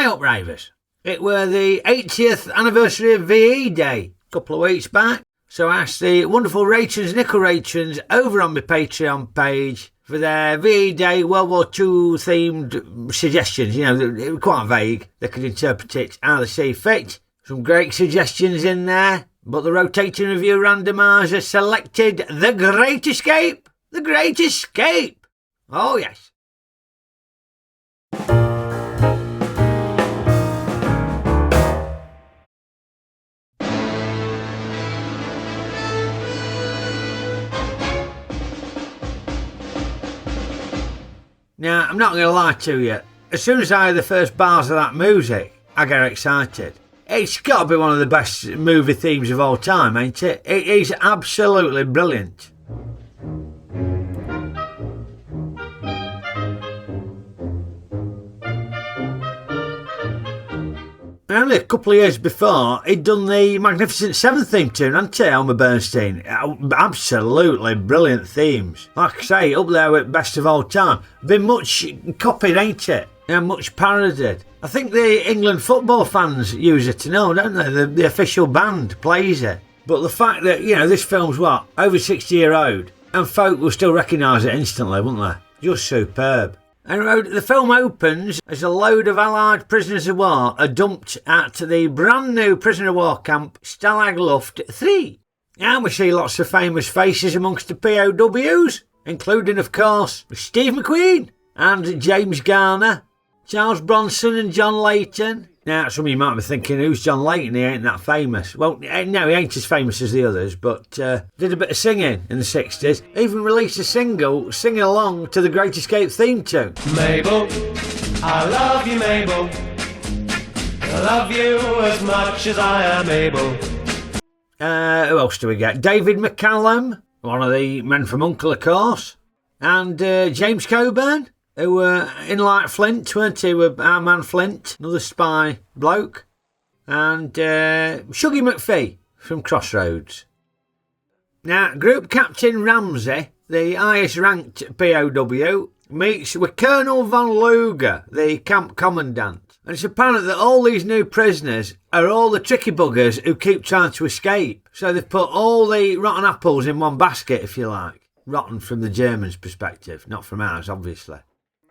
Hey up, Rayvers. It were the 80th anniversary of VE Day a couple of weeks back, so I asked the wonderful Raytrons, Nickel Raytrons, over on my Patreon page for their VE Day World War II themed suggestions. You know, they were quite vague. They could interpret it how they see fit. Some great suggestions in there, but the rotating review randomizer selected The Great Escape. The Great Escape. Oh, yes. Now, I'm not going to lie to you. As soon as I hear the first bars of that music, I get excited. It's got to be one of the best movie themes of all time, ain't it? It is absolutely brilliant. Only a couple of years before, he'd done the Magnificent Seven theme tune, hadn't he, Elmer Bernstein? Absolutely brilliant themes. Like I say, up there with best of all time. Been much copied, ain't it? Yeah, much parodied. I think the England football fans use it to know, don't they? The official band plays it. But the fact that, you know, this film's what? Over 60-year-old. And folk will still recognise it instantly, won't they? Just superb. And the film opens as a load of Allied prisoners of war are dumped at the brand new prisoner of war camp Stalag Luft III. And we see lots of famous faces amongst the POWs, including, of course, Steve McQueen and James Garner, Charles Bronson and John Layton. Now, some of you might be thinking, who's John Layton? He ain't that famous. Well, no, he ain't as famous as the others, but did a bit of singing in the 60s. Even released a single singing along to the Great Escape theme tune. Mabel, I love you, Mabel. I love you as much as I am able. Who else do we get? David McCallum, one of the men from Uncle, of course. And James Coburn, who were in like Flint, weren't he, with our man Flint, another spy bloke. And Shuggy McPhee from Crossroads. Now, Group Captain Ramsey, the highest ranked POW, meets with Colonel Von Luger, the camp commandant. And it's apparent that all these new prisoners are all the tricky buggers who keep trying to escape. So they've put all the rotten apples in one basket, if you like. Rotten from the Germans' perspective, not from ours, obviously.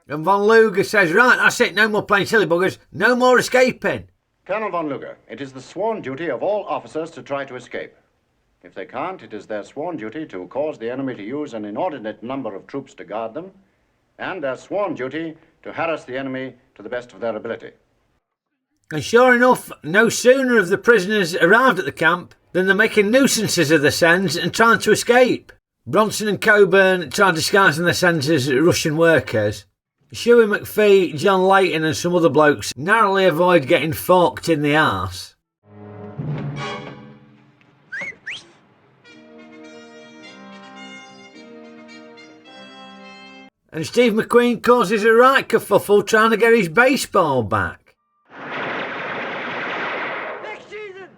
And Von Luger says, right, that's it, no more playing silly buggers, no more escaping. Colonel Von Luger, it is the sworn duty of all officers to try to escape. If they can't, it is their sworn duty to cause the enemy to use an inordinate number of troops to guard them, and their sworn duty to harass the enemy to the best of their ability. And sure enough, no sooner have the prisoners arrived at the camp than they're making nuisances of the Sens and trying to escape. Bronson and Coburn try disguising the Sens as Russian workers. Shuey McPhee, John Layton and some other blokes narrowly avoid getting forked in the arse. And Steve McQueen causes a right kerfuffle trying to get his baseball back. Next season,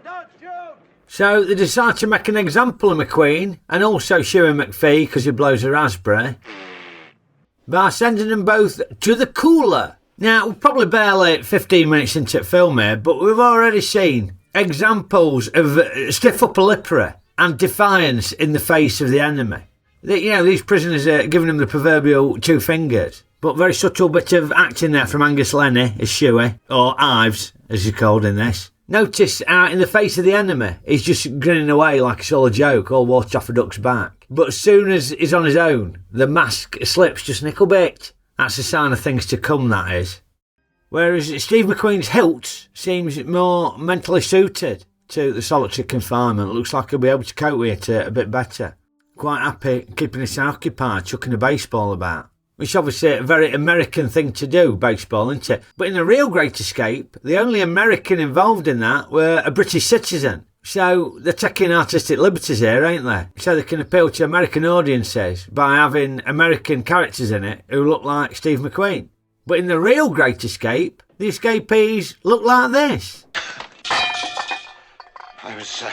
don't joke! So they decide to make an example of McQueen and also Shuey McPhee because he blows a raspberry, by sending them both to the cooler. Now, we're probably barely 15 minutes into the film here, but we've already seen examples of stiff upper lippery and defiance in the face of the enemy. These prisoners are giving them the proverbial two fingers, but very subtle bit of acting there from Angus Lenny as Shuey, or Ives, as he's called in this. Notice in the face of the enemy, he's just grinning away like it's all a joke, all water off a duck's back. But as soon as he's on his own, the mask slips just a little bit. That's a sign of things to come, that is. Whereas Steve McQueen's hilt seems more mentally suited to the solitary confinement. Looks like he'll be able to cope with it a bit better. Quite happy keeping himself occupied, chucking a baseball about. Which is obviously a very American thing to do, baseball, isn't it? But in the real Great Escape, the only American involved in that were a British citizen. So they're taking artistic liberties here, ain't they? So they can appeal to American audiences by having American characters in it who look like Steve McQueen. But in the real Great Escape, the escapees look like this. I was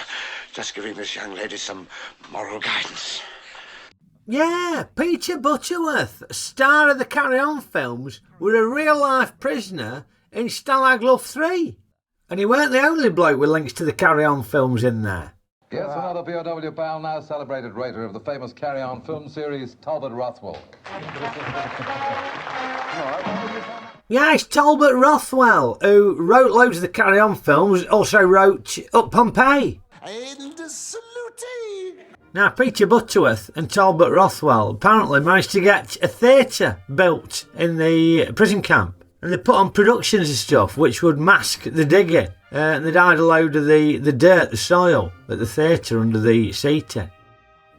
just giving this young lady some moral guidance. Yeah, Peter Butterworth, star of the Carry On films, were a real-life prisoner in Stalag Luft III. And he weren't the only bloke with links to the Carry On films in there. Yes, another POW pal, now celebrated writer of the famous Carry On film series, Talbot Rothwell. Yeah, it's Talbot Rothwell, who wrote loads of the Carry On films, also wrote Up Pompeii. And saluting! Now, Peter Butterworth and Talbot Rothwell apparently managed to get a theatre built in the prison camp. And they put on productions and stuff which would mask the digging. And they'd hide a load of the dirt, the soil, at the theatre under the seating.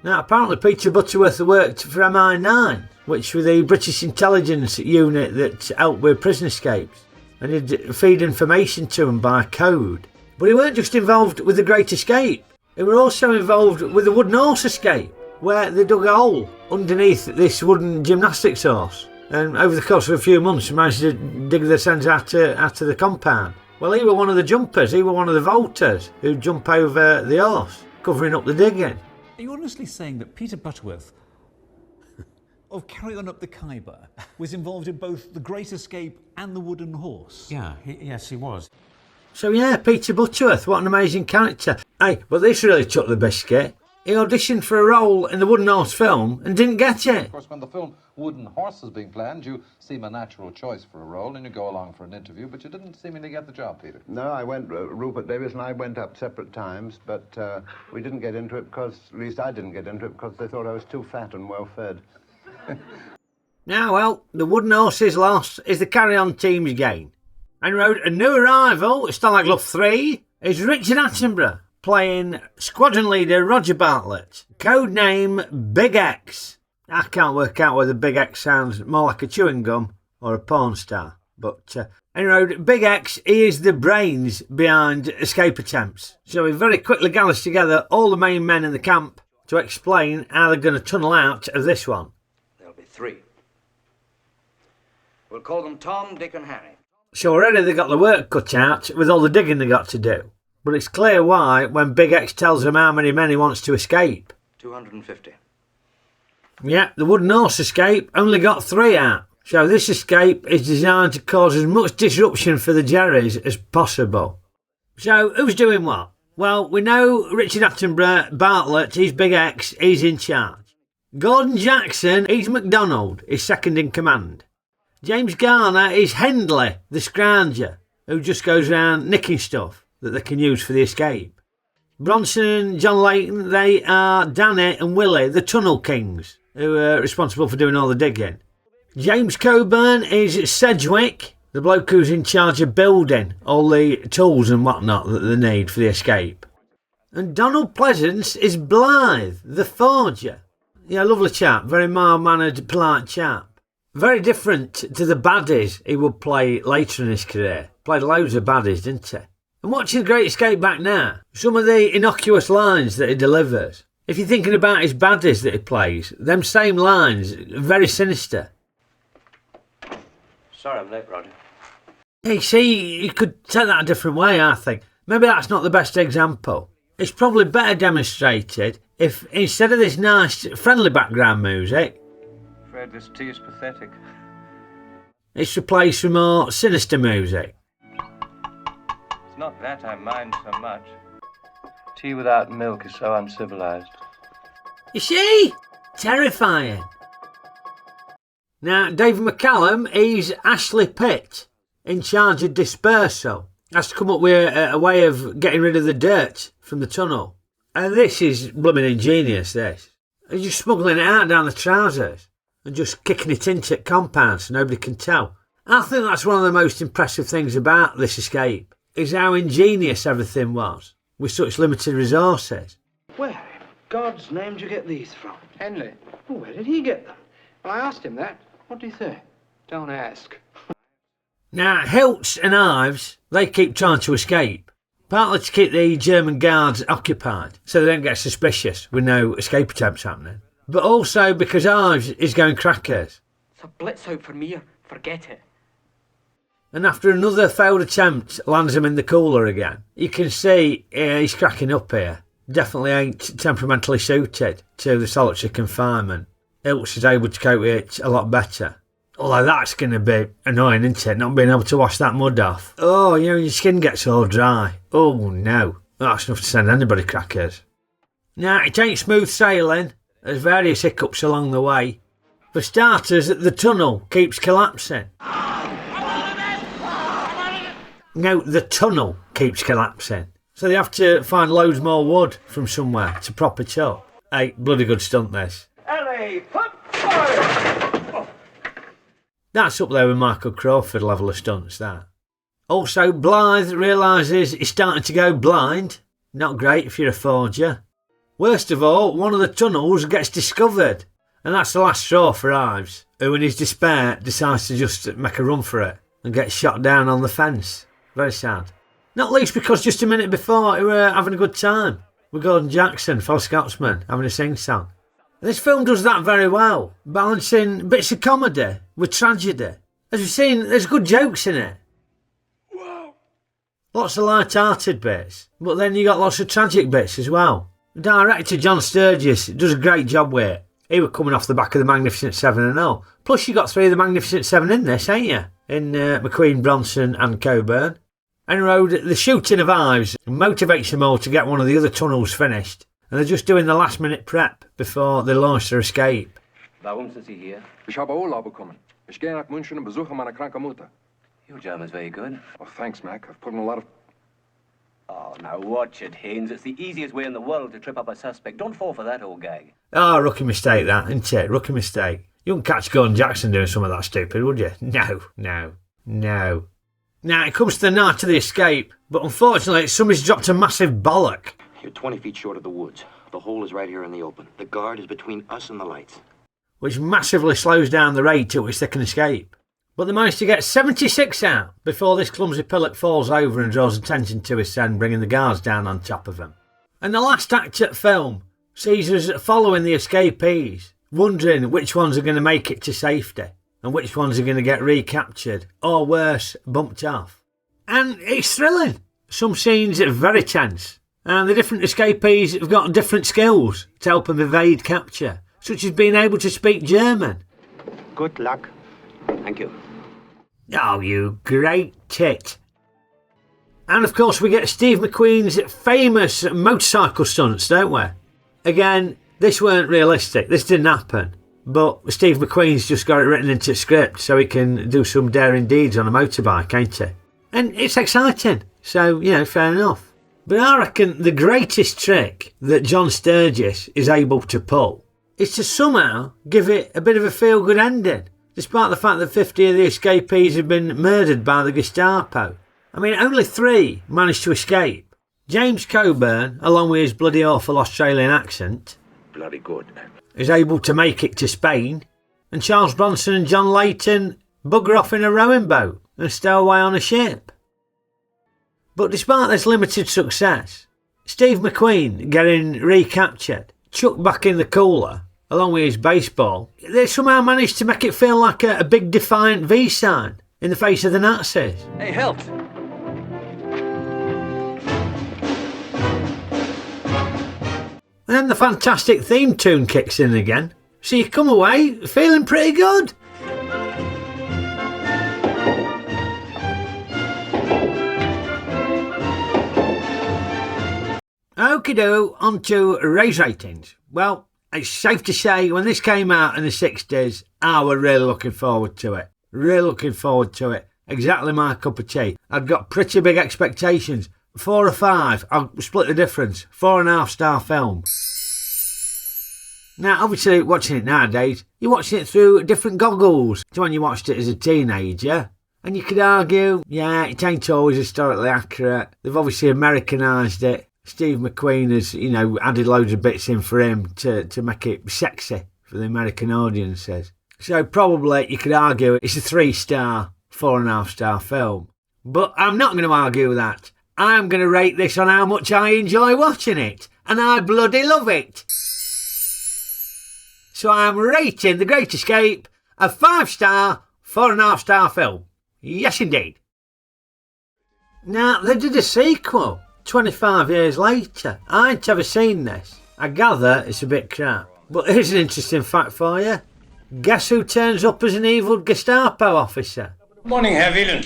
Now, apparently Peter Butterworth worked for MI9, which were the British intelligence unit that helped with prison escapes. And he'd feed information to them by code. But he weren't just involved with the Great Escape. He were also involved with the wooden horse escape, where they dug a hole underneath this wooden gymnastics horse. And over the course of a few months, managed to dig the sense out of the compound. Well, he were one of the jumpers. He were one of the vaulters who'd jump over the horse, covering up the digging. Are you honestly saying that Peter Butterworth of Carry On Up the Khyber was involved in both the Great Escape and the wooden horse? Yeah, yes, he was. So yeah, Peter Butterworth, what an amazing character. Hey, but this really took the biscuit. He auditioned for a role in the Wooden Horse film and didn't get it. Of course, when the film Wooden Horse is being planned, you seem a natural choice for a role and you go along for an interview, but you didn't seemingly get the job, Peter. No, I went, Rupert Davis and I went up separate times, but we didn't get into it because, at least I didn't get into it because they thought I was too fat and well fed. Now, well, the Wooden Horse's loss is the Carry On team's gain. And wrote a new arrival, Stalag Luft III, is Richard Attenborough, playing Squadron Leader Roger Bartlett, codename Big X. I can't work out whether Big X sounds more like a chewing gum or a porn star. But anyway, Big X, he is the brains behind escape attempts. So he very quickly gathers together all the main men in the camp to explain how they're going to tunnel out of this one. There'll be 3. We'll call them Tom, Dick and Harry. So already they got the work cut out with all the digging they got to do. But it's clear why when Big X tells them how many men he wants to escape. 250. Yeah, the Wooden Horse escape only got 3 out. So this escape is designed to cause as much disruption for the Jerrys as possible. So who's doing what? Well, we know Richard Attenborough, Bartlett, he's Big X, he's in charge. Gordon Jackson, he's MacDonald, he's second in command. James Garner is Hendley, the scrounger, who just goes around nicking stuff that they can use for the escape. Bronson and John Layton, they are Danny and Willie, the Tunnel Kings, who are responsible for doing all the digging. James Coburn is Sedgwick, the bloke who's in charge of building all the tools and whatnot that they need for the escape. And Donald Pleasance is Blythe, the forger. Yeah, lovely chap, very mild-mannered, polite chap. Very different to the baddies he would play later in his career. Played loads of baddies, didn't he? And watching The Great Escape back now, some of the innocuous lines that he delivers. If you're thinking about his baddies that he plays, them same lines, very sinister. Sorry I'm late, Roger. Hey, see, you could take that a different way, I think. Maybe that's not the best example. It's probably better demonstrated if, instead of this nice, friendly background music, I'm afraid this tea is pathetic. it's replaced with more sinister music. It's not that I mind so much. Tea without milk is so uncivilized. You see? Terrifying. Now, David McCallum, he's Ashley Pitt, in charge of dispersal. Has to come up with a way of getting rid of the dirt from the tunnel. And this is blooming ingenious, this. He's just smuggling it out down the trousers and just kicking it into compound so nobody can tell. I think that's one of the most impressive things about this escape, is how ingenious everything was, with such limited resources. Where in God's name did you get these from? Henley. Oh, where did he get them? Well, I asked him that. What did he say? Don't ask. Now, Hiltz and Ives, they keep trying to escape, partly to keep the German guards occupied, so they don't get suspicious with no escape attempts happening, but also because Ives is going crackers. It's a blitz out for me, forget it. And after another failed attempt lands him in the cooler again, you can see he's cracking up here. Definitely ain't temperamentally suited to the solitary confinement. Hiltz is able to cope with it a lot better. Although that's going to be annoying, isn't it? Not being able to wash that mud off. Oh, you know, your skin gets all dry. Oh, no. That's enough to send anybody crackers. Now, it ain't smooth sailing. There's various hiccups along the way. For starters, the tunnel keeps collapsing. No, the tunnel keeps collapsing. So they have to find loads more wood from somewhere to prop it up. Hey, bloody good stunt this. LA, pop fire! That's up there with Michael Crawford level of stunts, that. Also, Blythe realises he's starting to go blind. Not great if you're a forger. Worst of all, one of the tunnels gets discovered. And that's the last straw for Ives, who in his despair decides to just make a run for it and get shot down on the fence. Very sad. Not least because just a minute before he were having a good time with Gordon Jackson, fellow Scotsman, having a sing-song. This film does that very well, balancing bits of comedy with tragedy. As we've seen, there's good jokes in it. Wow. Lots of light-hearted bits, but then you got lots of tragic bits as well. Director John Sturges does a great job with it. He was coming off the back of the Magnificent Seven and all. Plus you got 3 of the Magnificent Seven in this, ain't you? In McQueen, Bronson and Coburn. And road, the shooting of Ives motivates them all to get one of the other tunnels finished. And they're just doing the last minute prep before they launch their escape. Warum sind Sie hier? Ich habe Urlaub bekommen. Ich gehe nach München und besuche meine kranke Mutter. Your German's very good. Oh, thanks, Mac. I've put in a lot of... Oh, now watch it, Haynes. It's the easiest way in the world to trip up a suspect. Don't fall for that old gag. Oh, rookie mistake that, isn't it? Rookie mistake. You wouldn't catch Gordon Jackson doing some of that stupid, would you? No. Now, it comes to the night of the escape, but unfortunately, somebody's dropped a massive bollock. You're 20 feet short of the woods. The hole is right here in the open. The guard is between us and the lights. Which massively slows down the rate at which they can escape. But they manage to get 76 out before this clumsy pillock falls over and draws attention to his son, bringing the guards down on top of him. And the last act of the film sees us following the escapees, wondering which ones are going to make it to safety and which ones are going to get recaptured, or worse, bumped off. And it's thrilling. Some scenes are very tense, and the different escapees have got different skills to help them evade capture, such as being able to speak German. Good luck. Thank you. Oh, you great tit. And of course we get Steve McQueen's famous motorcycle stunts, don't we? Again, this weren't realistic, this didn't happen. But Steve McQueen's just got it written into the script so he can do some daring deeds on a motorbike, ain't he? And it's exciting, so, you know, fair enough. But I reckon the greatest trick that John Sturges is able to pull is to somehow give it a bit of a feel-good ending, despite the fact that 50 of the escapees have been murdered by the Gestapo. I mean, only 3 managed to escape. James Coburn, along with his bloody awful Australian accent, bloody good, is able to make it to Spain, and Charles Bronson and John Layton bugger off in a rowing boat and stow away on a ship. But despite this limited success, Steve McQueen getting recaptured, chucked back in the cooler, along with his baseball, they somehow managed to make it feel like a big defiant V sign in the face of the Nazis. Hey, Hilt! And then the fantastic theme tune kicks in again, so you come away feeling pretty good. Okeydoo, on to raise ratings. Well, it's safe to say when this came out in the 60s, I was really looking forward to it. Exactly my cup of tea. I'd got pretty big expectations. 4 or 5, I'll split the difference. 4.5 star film. Now, obviously, watching it nowadays, you're watching it through different goggles to when you watched it as a teenager. And you could argue, yeah, it ain't always historically accurate. They've obviously Americanised it. Steve McQueen has, you know, added loads of bits in for him to make it sexy for the American audiences. So probably you could argue it's a 3-star, 4.5 star film. But I'm not going to argue that. I'm going to rate this on how much I enjoy watching it. And I bloody love it. So I'm rating The Great Escape a 5-star, 4.5 star film. Yes, indeed. Now, they did a sequel 25 years later. I ain't ever seen this. I gather it's a bit crap. But here's an interesting fact for you. Guess who turns up as an evil Gestapo officer? Morning, Herr Whelan.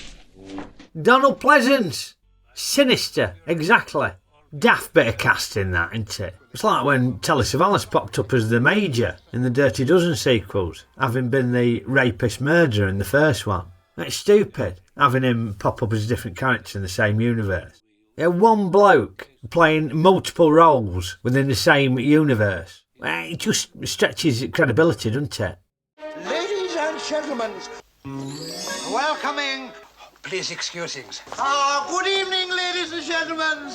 Donald Pleasance. Sinister, exactly. Daft bit of casting that, isn't it? It's like when Telly Savalas popped up as the Major in the Dirty Dozen sequels, having been the rapist murderer in the first one. It's stupid, having him pop up as a different character in the same universe. Yeah, one bloke playing multiple roles within the same universe. It just stretches credibility, doesn't it? Ladies and gentlemen, welcoming. Please excuse things. Good evening, ladies and gentlemen.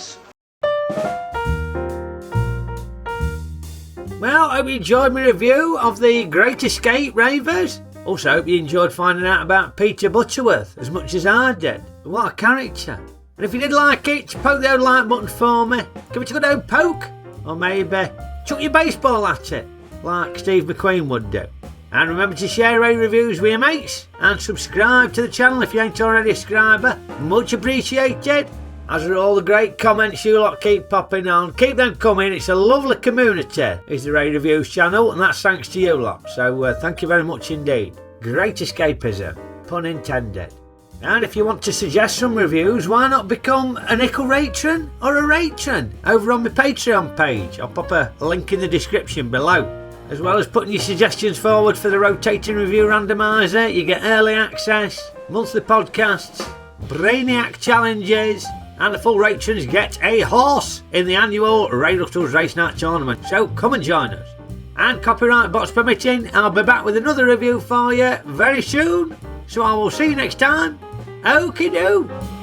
Well, I hope you enjoyed my review of The Great Escape, Rayvers. Also, hope you enjoyed finding out about Peter Butterworth as much as I did. What a character. And if you did like it, poke the old like button for me. Give it a good old poke. Or maybe chuck your baseball at it, like Steve McQueen would do. And remember to share our reviews with your mates. And subscribe to the channel if you ain't already a subscriber. Much appreciated. As are all the great comments you lot keep popping on. Keep them coming. It's a lovely community. It's the Ray Reviews channel, and that's thanks to you lot. So thank you very much indeed. Great escapism. Pun intended. And if you want to suggest some reviews, why not become a nickel ratron or a ratron over on my Patreon page? I'll pop a link in the description below. As well as putting your suggestions forward for the rotating review randomizer, you get early access, monthly podcasts, brainiac challenges, and the full ratrons get a horse in the annual Ray Ruttle's Race Night Tournament. So come and join us. And copyright box permitting, I'll be back with another review for you very soon. So I will see you next time. Okeydoo.